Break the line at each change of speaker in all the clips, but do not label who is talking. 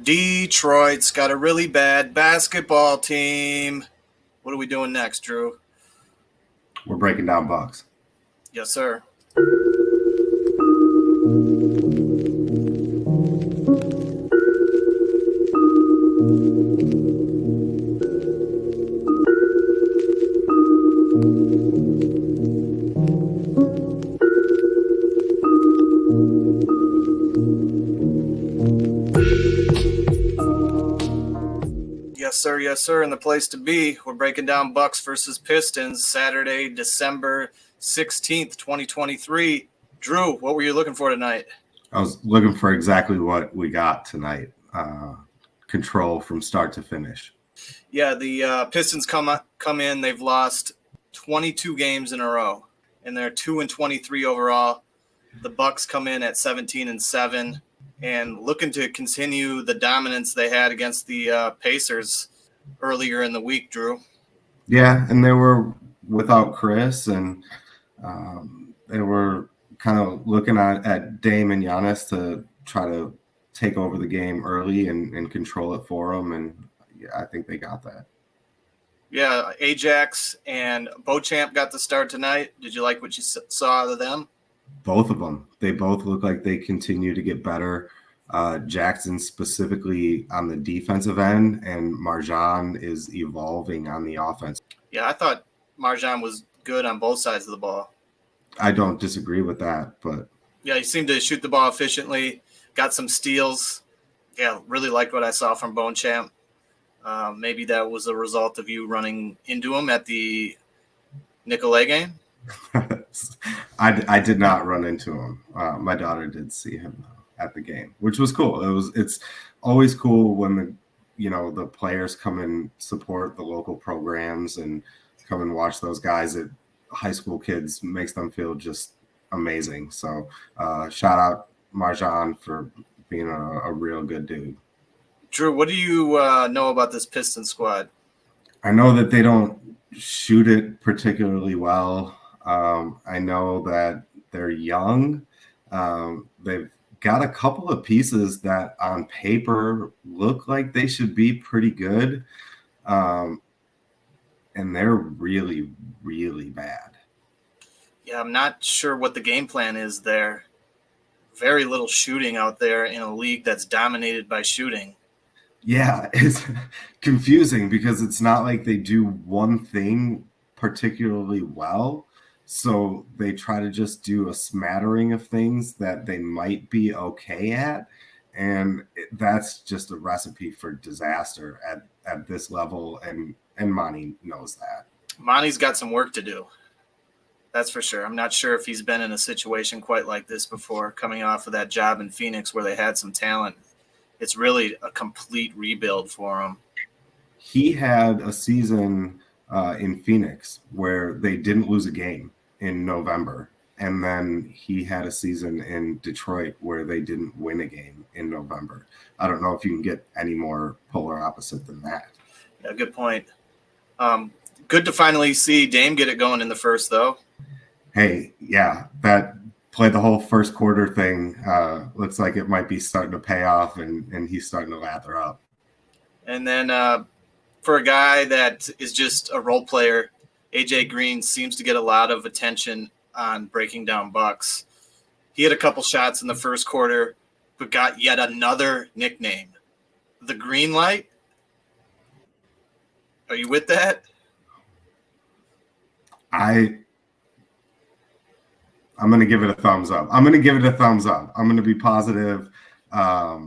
Detroit's got a really bad basketball team. What are we doing next, Drew?
We're breaking down Bucks.
Yes, sir. Yes, sir. And the place to be. We're breaking down Bucks versus Pistons Saturday, December 16th, 2023. Drew, what were you looking for tonight?
I was looking for exactly what we got tonight. Control from start to finish.
Yeah, the Pistons come in. They've lost 22 games in a row, and they're 2-23 overall. The Bucks come in at 17-7, and looking to continue the dominance they had against the Pacers earlier in the week. Drew.
Yeah, and they were without Chris, and they were kind of looking at Dame and Giannis to try to take over the game early and control it for them, and yeah, I think they got that.
Yeah, Ajax and Beauchamp got the start tonight. Did you like what you saw out of them?
Both of them. They both look like they continue to get better. Jackson specifically on the defensive end, and Marjan is evolving on the offense.
Yeah, I thought Marjan was good on both sides of the ball.
I don't disagree with that, but
yeah, he seemed to shoot the ball efficiently, got some steals. Yeah, really liked what I saw from Beauchamp. Maybe that was a result of you running into him at the Nicolay game.
I did not run into him. My daughter did see him at the game, which was cool. It's always cool when the players come and support the local programs and come and watch those guys at high school kids. Makes them feel just amazing. So shout out Marjan for being a real good dude.
Drew, what do you know about this Pistons squad?
I know that they don't shoot it particularly well. I know that they're young. They've got a couple of pieces that on paper look like they should be pretty good. And they're really, really bad.
Yeah, I'm not sure what the game plan is there. Very little shooting out there in a league that's dominated by shooting.
Yeah, it's confusing because it's not like they do one thing particularly well. So they try to just do a smattering of things that they might be okay at. And that's just a recipe for disaster at this level. And Monty knows that.
Monty's got some work to do. That's for sure. I'm not sure if he's been in a situation quite like this before, coming off of that job in Phoenix where they had some talent. It's really a complete rebuild for him.
He had a season in Phoenix where they didn't lose a game in November. And then he had a season in Detroit where they didn't win a game in November. I don't know if you can get any more polar opposite than that.
Yeah, good point. Good to finally see Dame get it going in the first, though.
Hey, yeah, that play the whole first quarter thing looks like it might be starting to pay off, and he's starting to lather up.
And then for a guy that is just a role player, AJ Green seems to get a lot of attention on breaking down Bucks. He had a couple shots in the first quarter, but got yet another nickname, the Green Light. Are you with that?
I'm going to give it a thumbs up. I'm going to be positive. We'll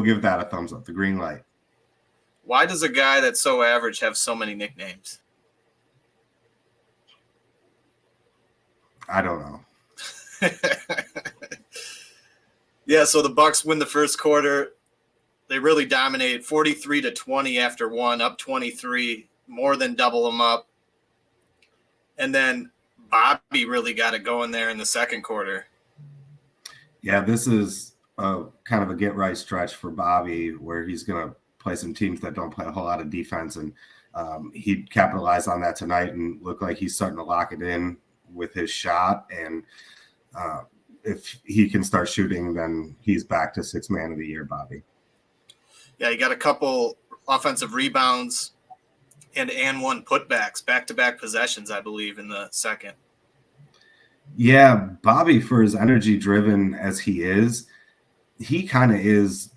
give that a thumbs up. The Green Light.
Why does a guy that's so average have so many nicknames?
I don't know.
Yeah, so the Bucks win the first quarter. They really dominated 43-20 after one, up 23, more than double them up. And then Bobby really got it going there in the second quarter.
Yeah, this is a kind of a get-right stretch for Bobby where he's going to play some teams that don't play a whole lot of defense. And he capitalized on that tonight and looked like he's starting to lock it in with his shot. And if he can start shooting, then he's back to sixth man of the year, Bobby.
Yeah, he got a couple offensive rebounds and one putbacks, back-to-back possessions, I believe, in the second.
Yeah, Bobby, for as energy driven as he is, he kind of is.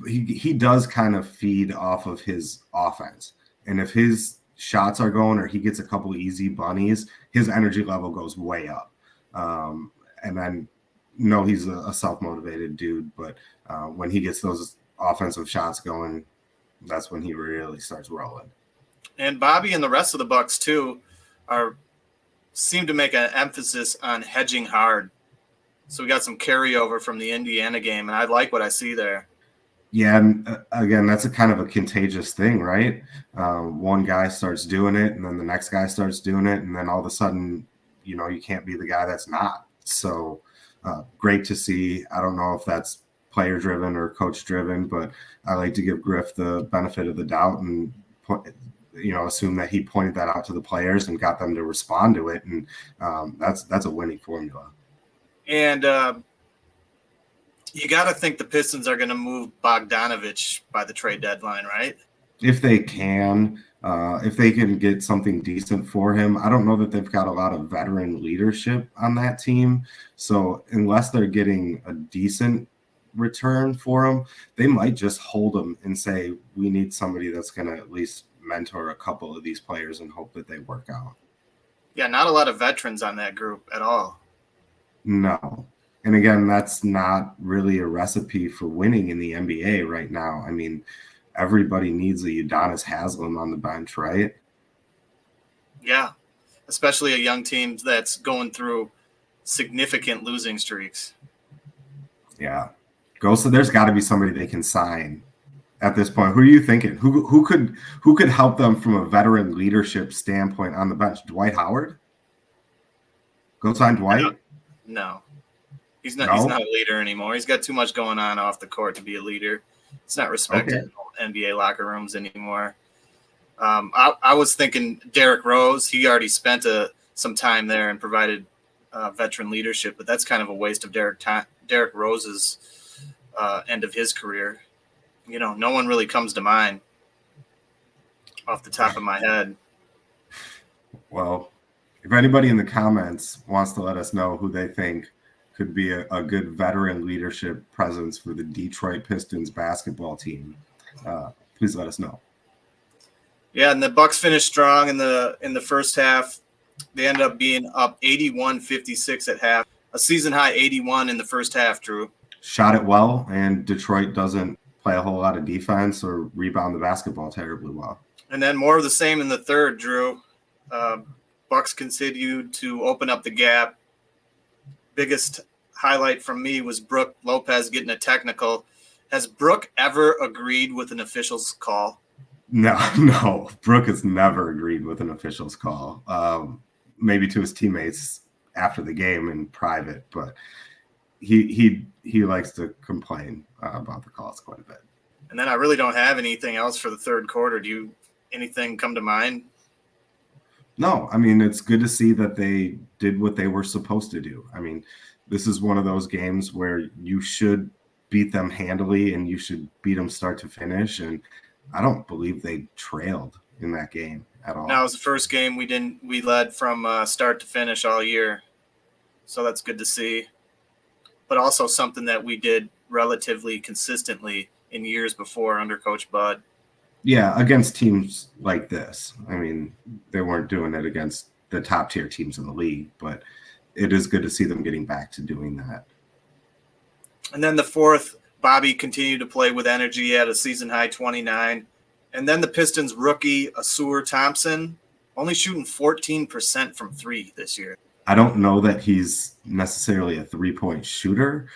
He does kind of feed off of his offense, and if his shots are going or he gets a couple easy bunnies, his energy level goes way up. And then, no, he's a self-motivated dude, but when he gets those offensive shots going, that's when he really starts rolling.
And Bobby and the rest of the Bucks too seem to make an emphasis on hedging hard. So we got some carryover from the Indiana game, and I like what I see there.
Yeah, and again, that's a kind of a contagious thing, right? One guy starts doing it, and then the next guy starts doing it, and then all of a sudden, you can't be the guy that's not. So great to see. I don't know if that's player-driven or coach-driven, but I like to give Griff the benefit of the doubt and assume that he pointed that out to the players and got them to respond to it, and that's a winning formula.
And you got to think the Pistons are going to move Bogdanovich by the trade deadline, right?
If they can get something decent for him. I don't know that they've got a lot of veteran leadership on that team. So unless they're getting a decent return for him, they might just hold him and say, we need somebody that's going to at least mentor a couple of these players and hope that they work out.
Yeah, not a lot of veterans on that group at all.
No. And again, that's not really a recipe for winning in the NBA right now. I mean, everybody needs a Udonis Haslem on the bench, right?
Yeah, especially a young team that's going through significant losing streaks.
Yeah. So there's got to be somebody they can sign at this point. Who are you thinking? Who could help them from a veteran leadership standpoint on the bench? Dwight Howard? Go sign Dwight?
No. He's not a leader anymore. He's got too much going on off the court to be a leader. It's not respected in NBA locker rooms anymore. I was thinking Derrick Rose. He already spent some time there and provided veteran leadership, but that's kind of a waste of Derrick Rose's end of his career. No one really comes to mind off the top of my head.
Well, if anybody in the comments wants to let us know who they think could be a good veteran leadership presence for the Detroit Pistons basketball team, please let us know.
Yeah, and the Bucks finished strong in the first half. They ended up being up 81-56 at half. A season high 81 in the first half, Drew.
Shot it well, and Detroit doesn't play a whole lot of defense or rebound the basketball terribly well.
And then more of the same in the third, Drew. Bucks continued to open up the gap. Biggest highlight from me was Brook Lopez getting a technical. Has Brook ever agreed with an official's call?
No. Brook has never agreed with an official's call. Maybe to his teammates after the game in private, but he likes to complain about the calls quite a bit.
And then I really don't have anything else for the third quarter. Do you anything come to mind?
No, I mean, it's good to see that they did what they were supposed to do. I mean, this is one of those games where you should beat them handily and you should beat them start to finish. And I don't believe they trailed in that game at all.
No, it was the first game we led from start to finish all year. So that's good to see. But also something that we did relatively consistently in years before under Coach Bud.
Yeah, against teams like this. I mean, they weren't doing it against the top tier teams in the league, but it is good to see them getting back to doing that.
And then the fourth, Bobby continued to play with energy at a season high 29. And then the Pistons rookie, Asur Thompson, only shooting 14% from three this year.
I don't know that he's necessarily a three-point shooter.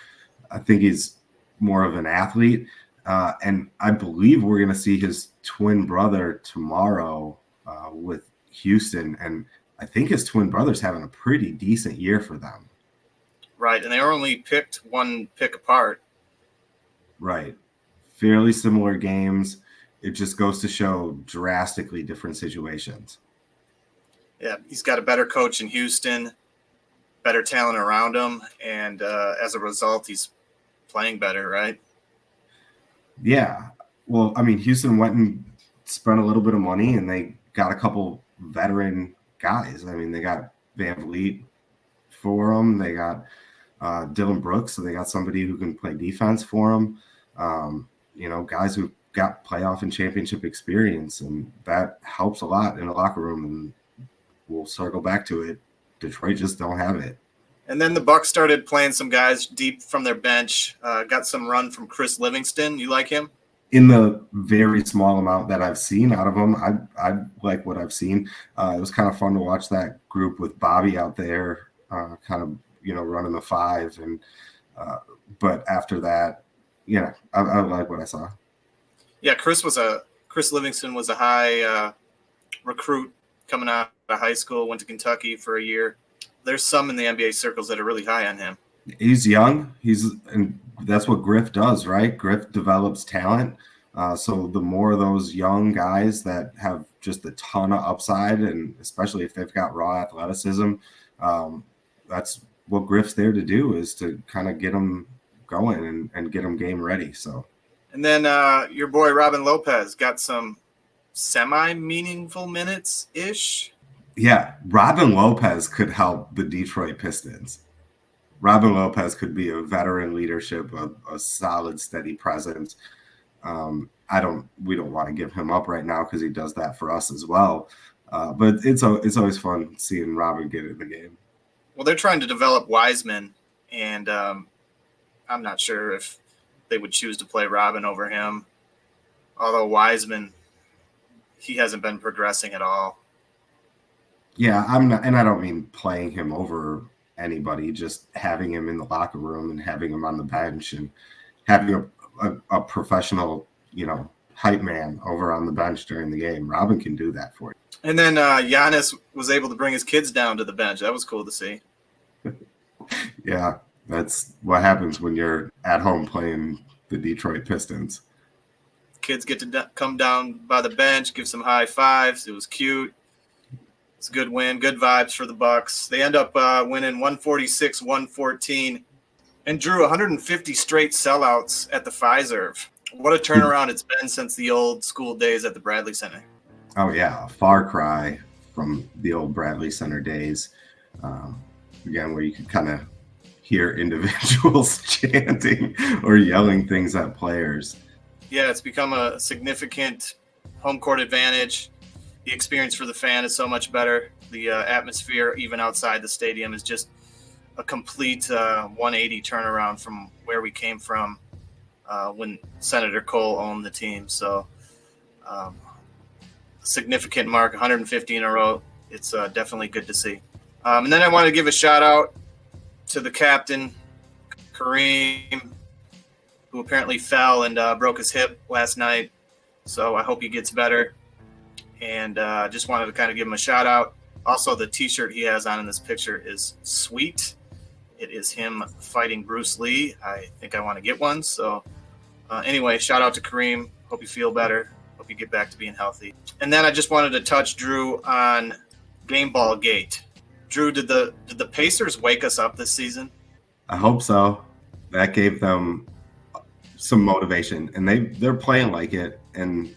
I think he's more of an athlete. And I believe we're going to see his twin brother tomorrow with Houston. And I think his twin brother's having a pretty decent year for them.
Right. And they were only picked one pick apart.
Right. Fairly similar games. It just goes to show drastically different situations.
Yeah. He's got a better coach in Houston, better talent around him, and as a result, he's playing better, right?
Yeah. Well, I mean, Houston went and spent a little bit of money, and they got a couple veteran guys. I mean, they got Van Vliet for them. They got Dylan Brooks, so they got somebody who can play defense for them. Guys who got playoff and championship experience, and that helps a lot in the locker room. And we'll circle back to it. Detroit just don't have it.
And then the Bucks started playing some guys deep from their bench. Got some run from Chris Livingston. You like him?
In the very small amount that I've seen out of him, I like what I've seen. It was kind of fun to watch that group with Bobby out there, kind of running the five. And but after that, I like what I saw.
Yeah, Chris Livingston was a high recruit coming out of high school. Went to Kentucky for a year. There's some in the NBA circles that are really high on him.
He's young. And that's what Griff does, right? Griff develops talent. So the more of those young guys that have just a ton of upside, and especially if they've got raw athleticism, that's what Griff's there to do, is to kind of get them going and get them game ready. So,
and then your boy Robin Lopez got some semi-meaningful minutes-ish.
Yeah, Robin Lopez could help the Detroit Pistons. Robin Lopez could be a veteran leadership, a solid, steady presence. We don't want to give him up right now because he does that for us as well. But it's always fun seeing Robin get in the game.
Well, they're trying to develop Wiseman, and I'm not sure if they would choose to play Robin over him. Although Wiseman, he hasn't been progressing at all.
Yeah, I'm not, and I don't mean playing him over anybody, just having him in the locker room and having him on the bench and having a professional, hype man over on the bench during the game. Robin can do that for you.
And then Giannis was able to bring his kids down to the bench. That was cool to see.
Yeah, that's what happens when you're at home playing the Detroit Pistons.
Kids get to come down by the bench, give some high fives. It was cute. It's a good win, good vibes for the Bucks. They end up winning 146-114 and drew 150 straight sellouts at the Fiserv. What a turnaround it's been since the old school days at the Bradley Center.
Oh, yeah, a far cry from the old Bradley Center days. Again, where you could kind of hear individuals chanting or yelling things at players.
Yeah, it's become a significant home court advantage. The experience for the fan is so much better. The atmosphere, even outside the stadium, is just a complete 180 turnaround from where we came from when Senator Cole owned the team. So significant mark, 150 in a row. It's definitely good to see. And then I want to give a shout out to the captain, Kareem, who apparently fell and broke his hip last night. So I hope he gets better. And just wanted to kind of give him a shout out. Also, the t-shirt he has on in this picture is sweet. It is him fighting Bruce Lee. I think I want to get one. So anyway, shout out to Kareem. Hope you feel better. Hope you get back to being healthy. And then I just wanted to touch Drew on Game Ball Gate. Drew, did the Pacers wake us up this season?
I hope so. That gave them some motivation, and they're playing like it. And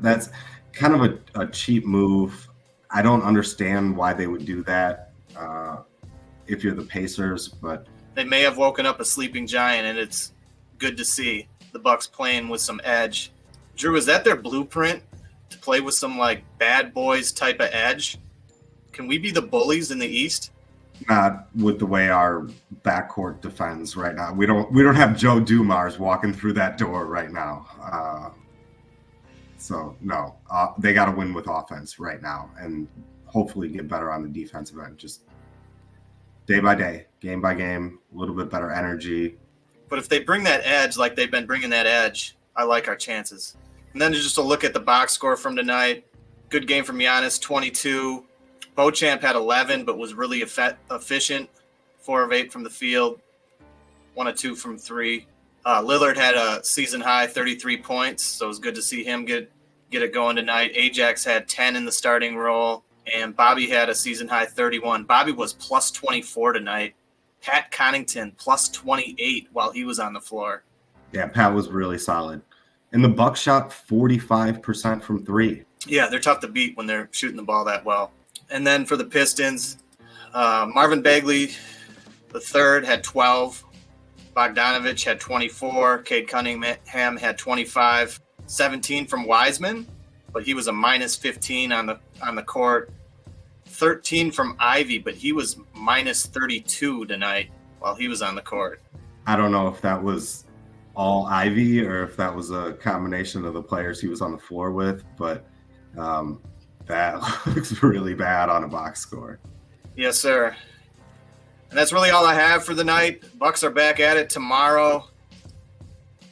that's kind of a cheap move. I don't understand why they would do that if you're the Pacers, but
they may have woken up a sleeping giant, and it's good to see the Bucks playing with some edge. Drew, is that their blueprint to play with some like bad boys type of edge? Can we be the bullies in the East?
Not with the way our backcourt defends right now. We don't have Joe Dumars walking through that door right now. So no, they got to win with offense right now, and hopefully get better on the defensive end. Just day by day, game by game, a little bit better energy.
But if they bring that edge like they've been bringing that edge, I like our chances. And then just to look at the box score from tonight, good game from Giannis, 22. Beauchamp had 11, but was really efficient, 4 of 8 from the field, 1 of 2 from 3. Lillard had a season-high 33 points, so it was good to see him get it going tonight. Ajax had 10 in the starting role. and Bobby had a season high 31. Bobby was plus 24 tonight. Pat Connaughton plus 28 while he was on the floor.
Yeah, Pat was really solid. And the Bucks shot 45% from three.
Yeah, they're tough to beat when they're shooting the ball that well. And then for the Pistons, Marvin Bagley, the third, had 12. Bogdanovich had 24. Cade Cunningham had 25. 17 from Wiseman, but he was a minus 15 on the court. 13 from Ivy, but he was minus 32 tonight while he was on the court.
I don't know if that was all Ivy or if that was a combination of the players he was on the floor with, but that looks really bad on a box score.
Yes, sir. And that's really all I have for the night. Bucks are back at it tomorrow.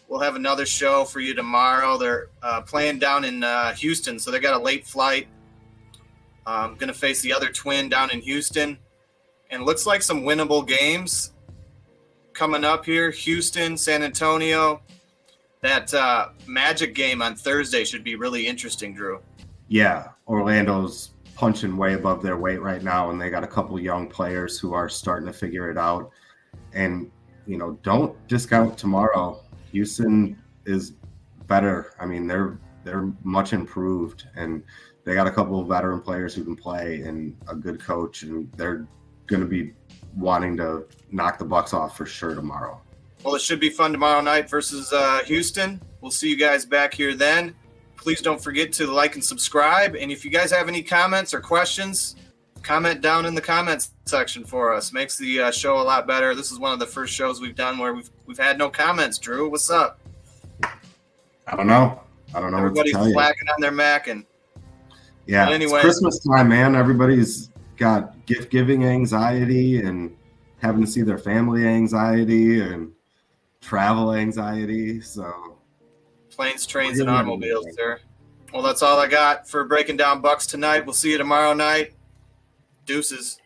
We'll have another show for you tomorrow. They're playing down in Houston, so they got a late flight. Going to face the other twin down in Houston. And looks like some winnable games coming up here. Houston, San Antonio. That Magic game on Thursday should be really interesting, Drew.
Yeah, Orlando's punching way above their weight right now, and they got a couple young players who are starting to figure it out. And, don't discount tomorrow. Houston is better. I mean, they're much improved, and they got a couple of veteran players who can play and a good coach, and they're going to be wanting to knock the Bucks off for sure tomorrow.
Well, it should be fun tomorrow night versus Houston. We'll see you guys back here then. Please don't forget to like and subscribe. And if you guys have any comments or questions, comment down in the comments section for us. Makes the show a lot better. This is one of the first shows we've done where we've had no comments. Drew, what's up?
I don't know.
Everybody's slacking on their Mac. And
yeah,
but anyway,
it's Christmas time, man. Everybody's got gift giving anxiety and having to see their family anxiety and travel anxiety. So
planes, trains, and automobiles, sir. Well, that's all I got for breaking down Bucks tonight. We'll see you tomorrow night. Deuces.